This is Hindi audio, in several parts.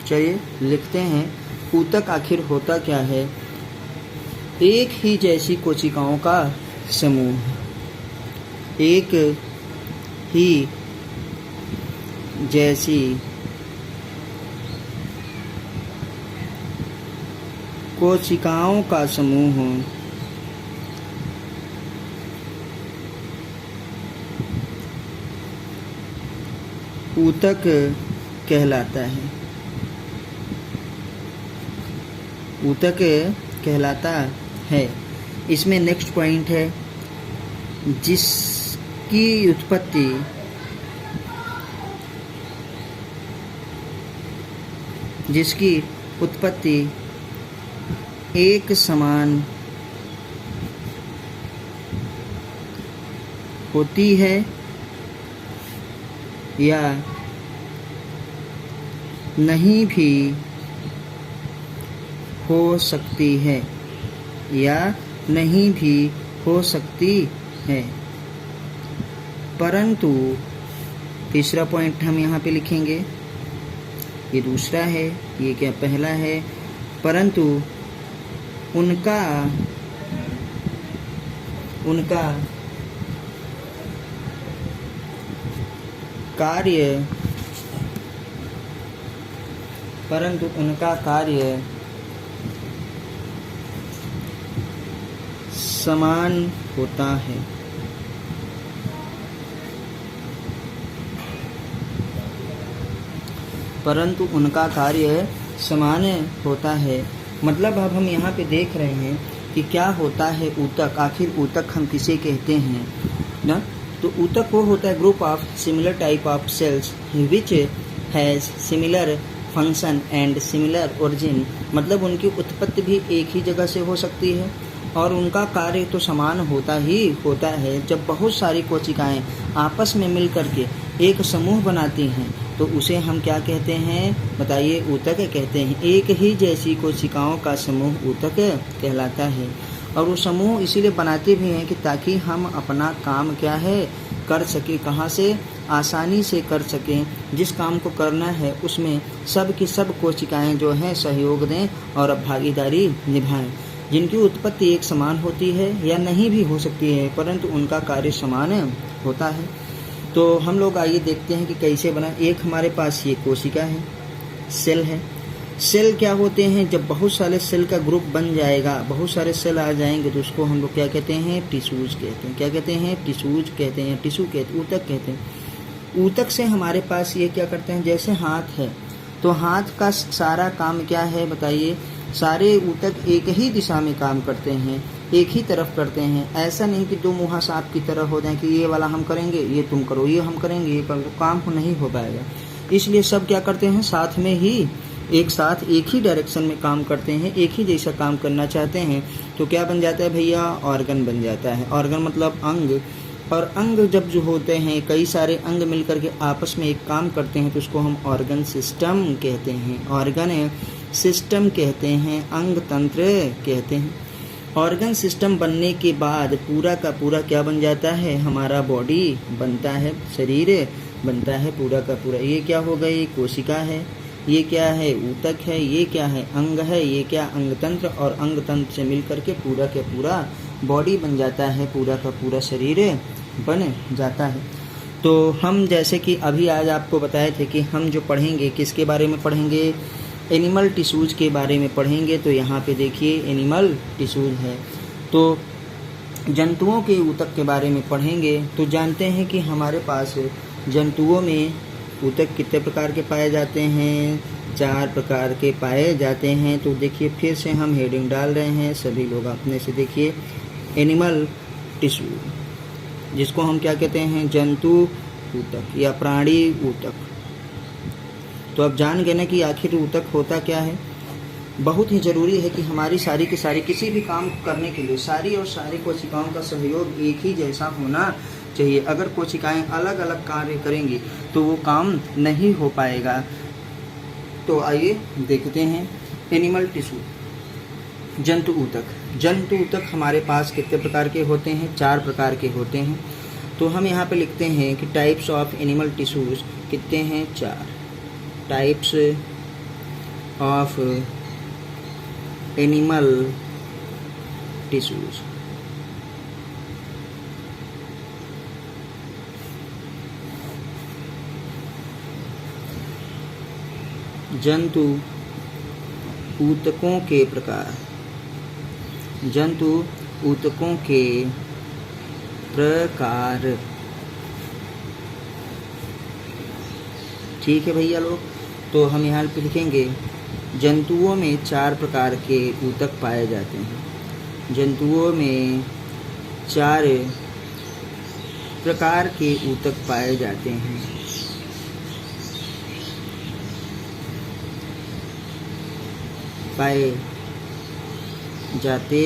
चलिए लिखते हैं, ऊतक आखिर होता क्या है? एक ही जैसी कोशिकाओं का समूह, एक ही जैसी कोशिकाओं का समूह ऊतक कहलाता है। ऊतक कहलाता है। इसमें नेक्स्ट पॉइंट है, जिसकी उत्पत्ति एक समान होती है या नहीं भी हो सकती है, परंतु तीसरा पॉइंट हम यहाँ पे लिखेंगे, ये दूसरा है, ये क्या पहला है, परंतु उनका कार्य समान होता है। परंतु उनका कार्य समान होता है। मतलब अब हम यहाँ पे देख रहे हैं कि क्या होता है ऊतक। आखिर ऊतक हम किसे कहते हैं ना? तो ऊतक वो होता है group of similar type of cells which has similar function and similar origin. मतलब उनकी उत्पत्ति भी एक ही जगह से हो सकती है और उनका कार्य तो समान होता है। जब बहुत सारी कोशिकाएं आपस में मिलकर के एक समूह बनाती हैं तो उसे हम क्या कहते हैं बताइए? ऊतक कहते हैं। एक ही जैसी कोशिकाओं का समूह ऊतक कहलाता है। और वो समूह इसीलिए बनाते भी हैं कि ताकि हम अपना काम क्या है कर सके, कहाँ से? आसानी से कर सकें। जिस काम को करना है उसमें सब की सब कोशिकाएं जो हैं सहयोग दें और भागीदारी निभाएं। जिनकी उत्पत्ति एक समान होती है या नहीं भी हो सकती है, परंतु उनका कार्य समान होता है। तो हम लोग आइए देखते हैं कि कैसे बना। एक हमारे पास ये कोशिका है, सेल है। सेल क्या होते हैं? जब बहुत सारे सेल का ग्रुप बन जाएगा, बहुत सारे सेल आ जाएंगे तो उसको हम लोग क्या कहते हैं? टिश्यूज कहते हैं। क्या कहते हैं? टिश्यूज कहते हैं, टिश्यू कहते हैं, ऊतक कहते हैं। ऊतक से हमारे पास ये क्या करते हैं? जैसे हाथ है तो हाथ का सारा काम क्या है बताइए? सारे ऊतक एक ही दिशा में काम करते हैं, एक ही तरफ करते हैं। ऐसा नहीं कि दो मुँहा सांप की तरह हो जाए कि ये वाला हम करेंगे, ये तुम करो, ये हम करेंगे, ये करो, काम नहीं हो पाएगा। इसलिए सब क्या करते हैं? साथ में ही एक साथ एक ही डायरेक्शन में काम करते हैं, एक ही जैसा काम करना चाहते हैं। तो क्या बन जाता है भैया? ऑर्गन बन जाता है। ऑर्गन मतलब अंग। और अंग जब जो होते हैं, कई सारे अंग मिलकर के आपस में एक काम करते हैं तो उसको हम ऑर्गन सिस्टम कहते हैं। ऑर्गन सिस्टम कहते हैं, अंग तंत्र कहते हैं। ऑर्गन सिस्टम बनने के बाद पूरा का पूरा क्या बन जाता है? हमारा बॉडी बनता है, शरीर बनता है पूरा का पूरा। ये क्या हो गई? कोशिका है। ये क्या है? ऊतक है। ये क्या है? अंग है। ये क्या? अंग तंत्र। और अंग तंत्र से मिलकर के पूरा का पूरा बॉडी बन जाता है, पूरा का पूरा शरीर बन जाता है। तो हम जैसे कि अभी आज आपको बताए थे कि हम जो पढ़ेंगे किसके बारे में पढ़ेंगे? एनिमल टिश्यूज़ के बारे में पढ़ेंगे। तो यहाँ पे देखिए एनिमल टिश्यूज़ है। तो जंतुओं के ऊतक के बारे में पढ़ेंगे। तो जानते हैं कि हमारे पास जंतुओं में ऊतक कितने प्रकार के पाए जाते हैं? 4 प्रकार के पाए जाते हैं। तो देखिए फिर से हम हेडिंग डाल रहे हैं, सभी लोग अपने से देखिए। एनिमल टिश्यू जिसको हम क्या कहते हैं? जंतु ऊतक या प्राणी ऊतक। तो अब जान गए ना कि आखिर ऊतक होता क्या है। बहुत ही ज़रूरी है कि हमारी सारी की सारी किसी भी काम करने के लिए सारी और सारी कोशिकाओं का सहयोग एक ही जैसा होना चाहिए। अगर कोशिकाएं अलग अलग कार्य करेंगी तो वो काम नहीं हो पाएगा। तो आइए देखते हैं एनिमल टिश्यू, जंतु ऊतक। जंतु ऊतक हमारे पास कितने प्रकार के होते हैं? 4 प्रकार के होते हैं। तो हम यहाँ पे लिखते हैं कि टाइप्स ऑफ एनिमल टिश्यूज़ कितने हैं? 4 टाइप्स ऑफ एनिमल टिश्यूज। जंतु ऊतकों के प्रकार, जंतु ऊतकों के प्रकार। ठीक है भैया लोग, तो हम यहाँ पे लिखेंगे जंतुओं में 4 प्रकार के ऊतक पाए जाते हैं। जंतुओं में 4 प्रकार के ऊतक पाए जाते हैं। पाए जाते,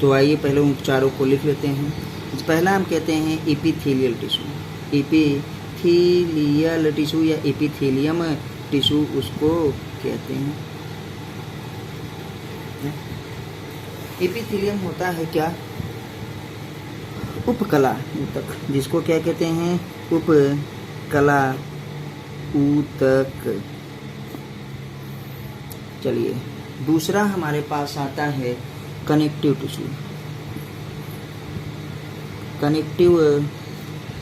तो आइए पहले उन चारों को लिख लेते हैं। पहला हम कहते हैं एपिथेलियल टिश्यू। एपिथेलियल टिश्यू या एपिथेलियम टिश्यू उसको कहते हैं। एपिथेलियम होता है क्या? उपकला ऊतक, जिसको क्या कहते हैं? उपकला ऊतक। चलिए दूसरा हमारे पास आता है कनेक्टिव टिश्यू। कनेक्टिव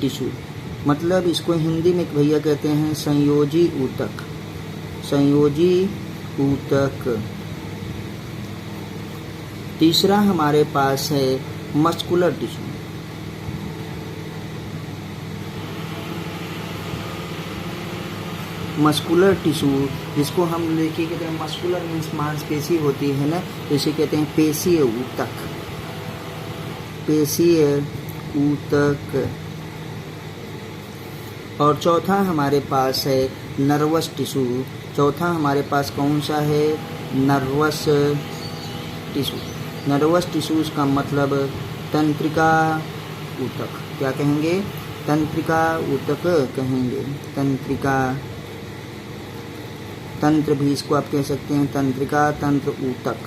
टिश्यू मतलब इसको हिंदी में भैया कहते हैं संयोजी ऊतक। संयोजी ऊतक। तीसरा हमारे पास है मस्कुलर टिश्यू। मस्कुलर टिश्यू जिसको हम देखिए कहते हैं मस्कुलर मीन्स मांसपेशी होती है ना, तो इसे कहते हैं पेशीय ऊतक। पेशीय ऊतक। और चौथा हमारे पास है नर्वस टिश्यू। चौथा हमारे पास कौन सा है? Nervous tissue. नर्वस टिश्यूज का मतलब तंत्रिका ऊतक। क्या कहेंगे? तंत्रिका ऊतक कहेंगे। तंत्रिका, तंत्र भी इसको आप कह सकते हैं, तंत्रिका, तंत्र ऊतक,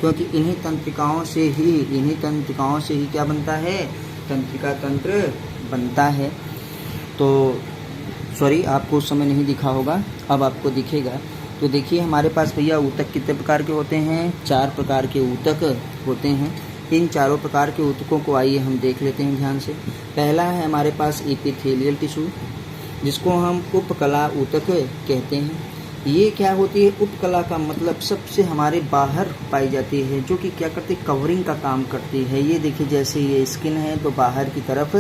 क्योंकि इन्हीं तंत्रिकाओं से ही क्या बनता है? तंत्रिका तंत्र बनता है। तो सॉरी, आपको उस समय नहीं दिखा होगा, अब आपको दिखेगा। तो देखिए हमारे पास भैया ऊतक कितने प्रकार के होते हैं? 4 प्रकार के ऊतक होते हैं। इन चारों प्रकार के ऊतकों को आइए हम देख लेते हैं ध्यान से। पहला है हमारे पास एपिथेलियल टिश्यू, जिसको हम उपकला ऊतक कहते हैं। ये क्या होती है? उपकला का मतलब सबसे हमारे बाहर पाई जाती है, जो कि क्या करती है? कवरिंग का काम करती है। ये देखिए जैसे ये स्किन है तो बाहर की तरफ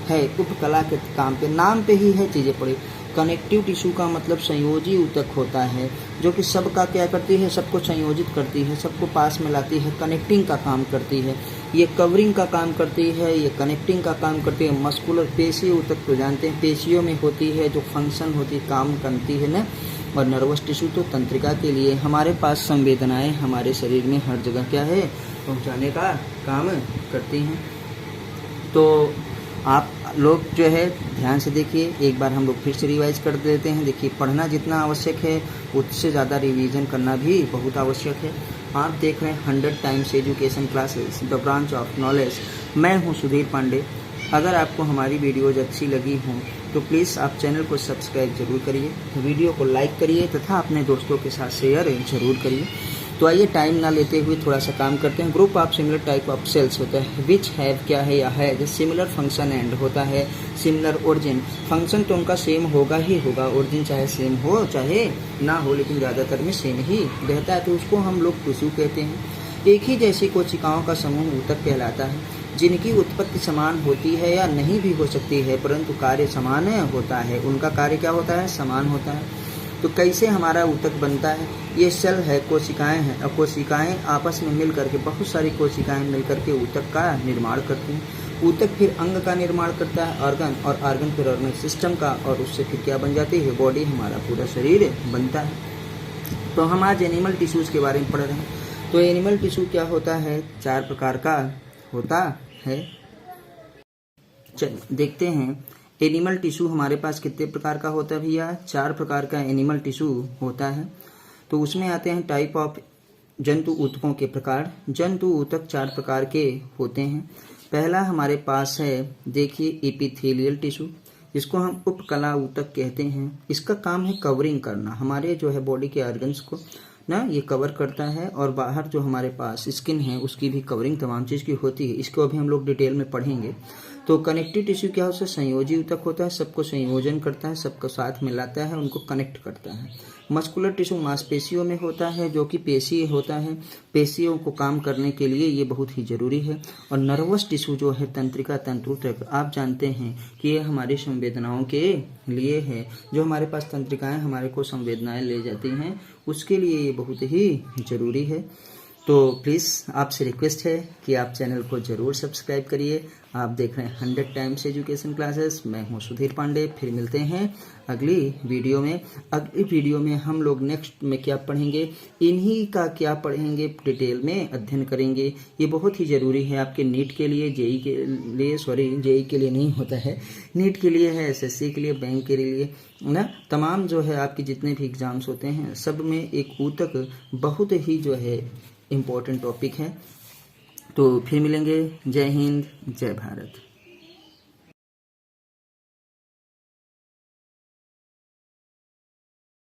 है, उपकला के काम पे, नाम पे ही है चीज़ें पड़ी। कनेक्टिव टिश्यू का मतलब संयोजी ऊतक होता है, जो कि सबका क्या करती है? सबको संयोजित करती है, सबको पास में लाती है, कनेक्टिंग का काम करती है। ये कवरिंग का काम करती है, ये कनेक्टिंग का काम करती है। मस्कुलर पेशीय ऊतक तो जानते हैं पेशियों में होती है, जो फंक्शन होती है, काम करती है ना। और नर्वस टिश्यू तो तंत्रिका के लिए। हमारे पास संवेदनाएं हमारे शरीर में हर जगह क्या है? पहुंचाने का काम करती हैं। तो आप लोग जो है ध्यान से देखिए, एक बार हम लोग फिर से रिवाइज कर देते हैं। देखिए पढ़ना जितना आवश्यक है उससे ज़्यादा रिवीजन करना भी बहुत आवश्यक है। आप देख रहे हैं 100 times education classes, the branch of knowledge. मैं हूं सुधीर पांडे। अगर आपको हमारी वीडियोज अच्छी लगी हों तो प्लीज़ आप चैनल को सब्सक्राइब जरूर करिए, वीडियो को लाइक करिए तथा अपने दोस्तों के साथ शेयर जरूर करिए। तो आइए टाइम ना लेते हुए थोड़ा सा काम करते हैं। Group of similar type of cells होता है, विच हैव क्या है या है सिमिलर फंक्शन एंड होता है सिमिलर ओरिजिन। फंक्शन तो उनका सेम होगा ही होगा, ओरिजिन चाहे सेम हो चाहे ना हो, लेकिन ज़्यादातर में सेम ही रहता है, तो उसको हम लोग टिश्यू कहते हैं। एक ही जैसी कोशिकाओं का समूह ऊतक कहलाता है, जिनकी उत्पत्ति समान होती है या नहीं भी हो सकती है, परंतु कार्य समान होता है। उनका कार्य क्या होता है? समान होता है। तो कैसे हमारा ऊतक बनता है? ये सेल है, कोशिकाएं हैं। अब कोशिकाएं आपस में मिल करके, बहुत सारी कोशिकाएं मिल करके ऊतक का निर्माण करती हैं। ऊतक फिर अंग का निर्माण करता है, ऑर्गन, और ऑर्गन फिर ऑर्गन सिस्टम का, और उससे फिर क्या बन जाती है? बॉडी, हमारा पूरा शरीर बनता है। तो हम आज एनिमल टिश्यूज के बारे में पढ़ रहे हैं। तो एनिमल टिश्यू क्या होता है? 4 प्रकार का होता है। चलिए देखते हैं एनिमल टिश्यू हमारे पास कितने प्रकार का होता है भैया? 4 प्रकार का एनिमल टिश्यू होता है। तो उसमें आते हैं टाइप ऑफ जंतु ऊतकों के प्रकार। जंतु ऊतक 4 प्रकार के होते हैं। पहला हमारे पास है, देखिए, एपिथेलियल टिश्यू। जिसको हम उपकला ऊतक कहते हैं। इसका काम है कवरिंग करना, हमारे जो है बॉडी के ऑर्गन्स को ना ये कवर करता है, और बाहर जो हमारे पास स्किन है उसकी भी कवरिंग तमाम चीज़ की होती है। इसको अभी हम लोग डिटेल में पढ़ेंगे। तो कनेक्टिव टिश्यू क्या होता है, संयोजी ऊतक होता है, सबको संयोजन करता है, सबको साथ मिलाता है, उनको कनेक्ट करता है। मस्कुलर टिश्यू मांसपेशियों में होता है, जो कि पेशी होता है, पेशियों को काम करने के लिए ये बहुत ही जरूरी है। और नर्वस टिश्यू जो है तंत्रिका तंत्रोतक, आप जानते हैं कि ये हमारी संवेदनाओं के लिए है, जो हमारे पास तंत्रिकाएं हमारे को संवेदनाएं ले जाती हैं, उसके लिए ये बहुत ही जरूरी है। तो प्लीज़ आपसे रिक्वेस्ट है कि आप चैनल को ज़रूर सब्सक्राइब करिए। आप देख रहे हैं 100 टाइम्स एजुकेशन क्लासेस, मैं हूं सुधीर पांडे। फिर मिलते हैं अगली वीडियो में। अगली वीडियो में हम लोग नेक्स्ट में क्या पढ़ेंगे, इन्हीं का क्या पढ़ेंगे, डिटेल में अध्ययन करेंगे। ये बहुत ही ज़रूरी है आपके नीट के लिए, जेई के लिए, जेई के लिए नहीं होता है, नीट के लिए है, एसएससी के लिए, बैंक के लिए ना, तमाम जो है आपके जितने भी एग्जाम्स होते हैं सब में एक ऊतक बहुत ही जो है इम्पोर्टेंट टॉपिक है। तो फिर मिलेंगे। जय हिंद, जय भारत।